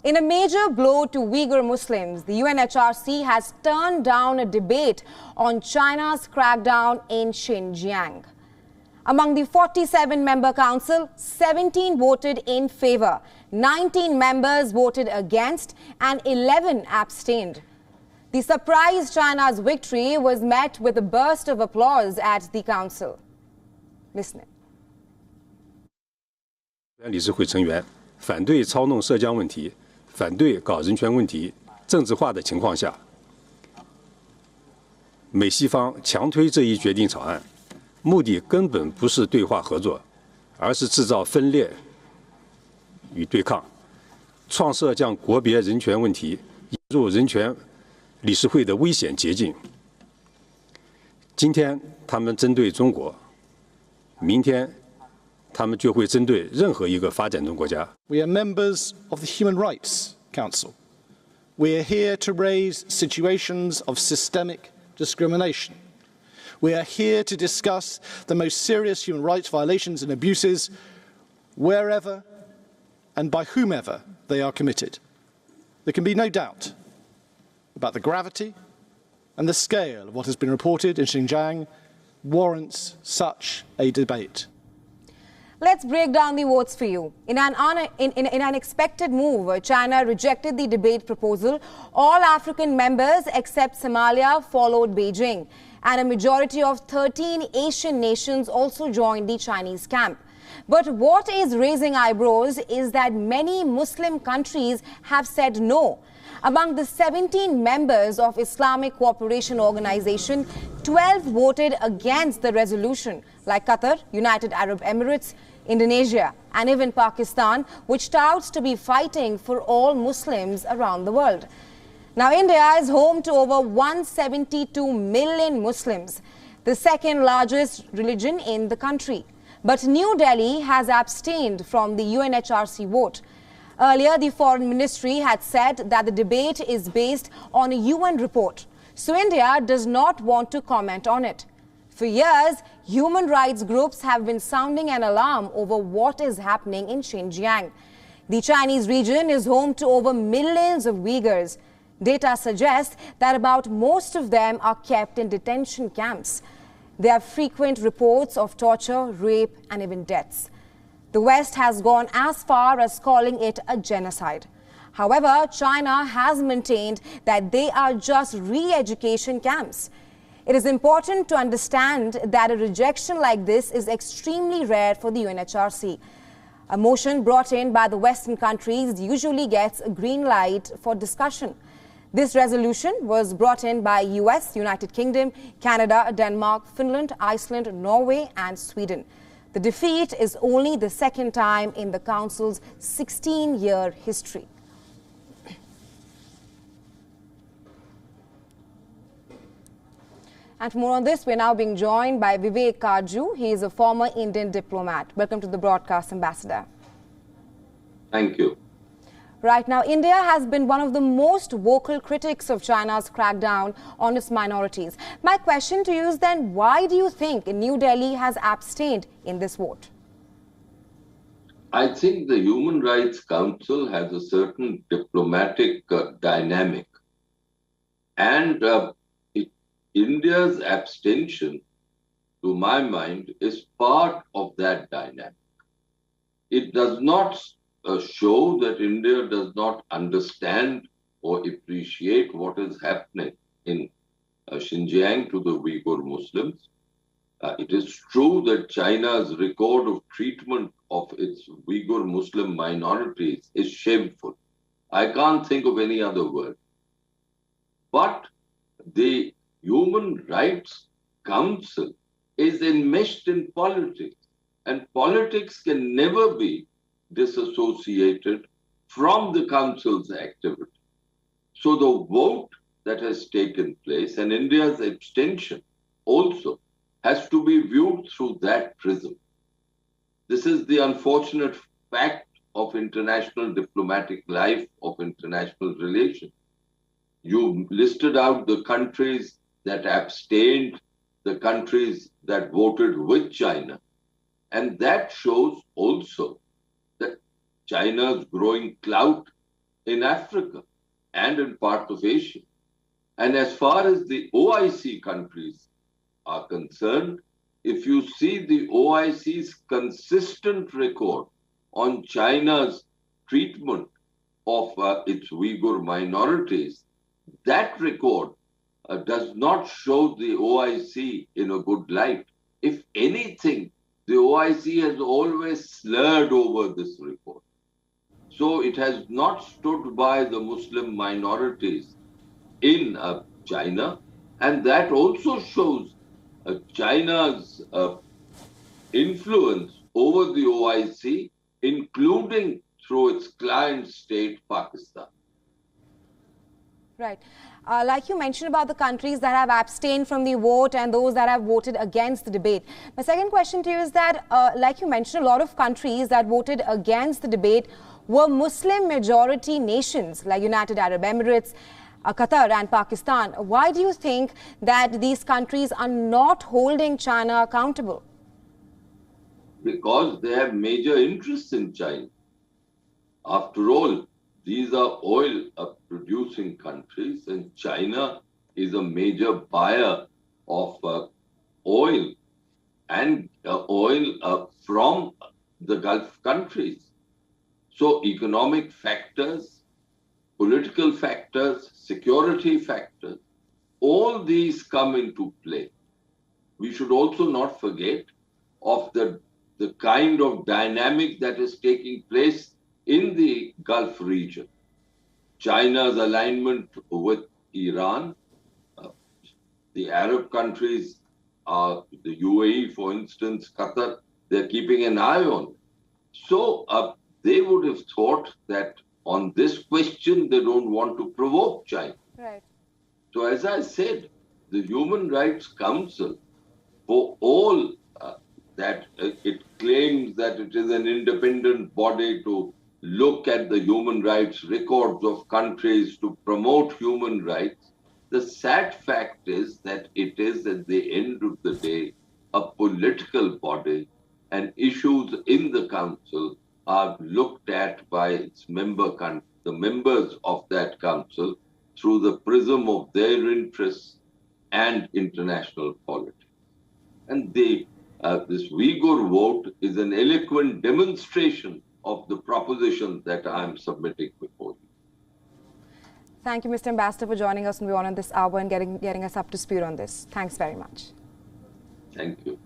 In a major blow to Uyghur Muslims, the UNHRC has turned down a debate on China's crackdown in Xinjiang. Among the 47-member council, 17 voted in favour, 19 members voted against and 11 abstained. The surprise China's victory was met with a burst of applause at the council. Listen. 理事会成员反对操弄涉疆问题，反对搞人权问题政治化的情况下，美西方强推这一决定草案，目的根本不是对话合作，而是制造分裂与对抗，创设将国别人权问题引入人权理事会的危险捷径。今天他们针对中国，明天他们就会针对任何一个发展中国家。We are members of the Human Rights Council. We are here to raise situations of systemic discrimination. We are here to discuss the most serious human rights violations and abuses wherever and by whomever they are committed. There can be no doubt about the gravity and the scale of what has been reported in Xinjiang warrants such a debate. Let's break down the votes for you. In an unexpected move, China rejected the debate proposal. All African members except Somalia followed Beijing. And a majority of 13 Asian nations also joined the Chinese camp. But what is raising eyebrows is that many Muslim countries have said no. Among the 17 members of Islamic Cooperation Organization, 12 voted against the resolution, like Qatar, United Arab Emirates, Indonesia, and even Pakistan, which touts to be fighting for all Muslims around the world. Now, India is home to over 172 million Muslims, the second largest religion in the country. But New Delhi has abstained from the UNHRC vote. Earlier, the Foreign Ministry had said that the debate is based on a UN report, so India does not want to comment on it. For years, human rights groups have been sounding an alarm over what is happening in Xinjiang. The Chinese region is home to over millions of Uighurs. Data suggests that about most of them are kept in detention camps. There are frequent reports of torture, rape, and even deaths. The West has gone as far as calling it a genocide. However, China has maintained that they are just re-education camps. It is important to understand that a rejection like this is extremely rare for the UNHRC. A motion brought in by the Western countries usually gets a green light for discussion. This resolution was brought in by US, United Kingdom, Canada, Denmark, Finland, Iceland, Norway, and Sweden. The defeat is only the second time in the Council's 16-year history. And for more on this, we're now being joined by Vivek Kaju. He is a former Indian diplomat. Welcome to the broadcast, Ambassador. Thank you. Right now, India has been one of the most vocal critics of China's crackdown on its minorities. My question to you is then, why do you think New Delhi has abstained in this vote? I think the Human Rights Council has a certain diplomatic dynamic. And India's abstention, to my mind, is part of that dynamic. It does not show that India does not understand or appreciate what is happening in Xinjiang to the Uyghur Muslims. It is true that China's record of treatment of its Uyghur Muslim minorities is shameful. I can't think of any other word. But the Human Rights Council is enmeshed in politics, and politics can never be disassociated from the Council's activity. So the vote that has taken place and India's abstention also has to be viewed through that prism. This is the unfortunate fact of international diplomatic life, of international relations. You listed out the countries that abstained, the countries that voted with China. And that shows also that China's growing clout in Africa and in parts of Asia. And as far as the OIC countries are concerned, if you see the OIC's consistent record on China's treatment of its Uyghur minorities, that record does not show the OIC in a good light. If anything, the OIC has always slurred over this report. So it has not stood by the Muslim minorities in China, and that also shows China's influence over the OIC, including through its client state, Pakistan. Right. Like you mentioned about the countries that have abstained from the vote and those that have voted against the debate. My second question to you is that, like you mentioned, a lot of countries that voted against the debate were Muslim majority nations like United Arab Emirates, Qatar and Pakistan. Why do you think that these countries are not holding China accountable? Because they have major interests in China. After all, these are oil producing countries, and China is a major buyer of oil and oil from the Gulf countries. So economic factors, political factors, security factors, all these come into play. We should also not forget of the kind of dynamic that is taking place in the Gulf region. China's alignment with Iran, the Arab countries, the UAE, for instance, Qatar, they're keeping an eye on it. So they would have thought that on this question, they don't want to provoke China. Right. So as I said, the Human Rights Council, for all that it claims that it is an independent body to look at the human rights records of countries to promote human rights, the sad fact is that it is at the end of the day a political body, and issues in the council are looked at by its the members of that council through the prism of their interests and international politics. And this Uyghur vote is an eloquent demonstration of the proposition that I am submitting before you. Thank you, Mr. Ambassador, for joining us on WION this hour and getting us up to speed on this. Thanks very much. Thank you.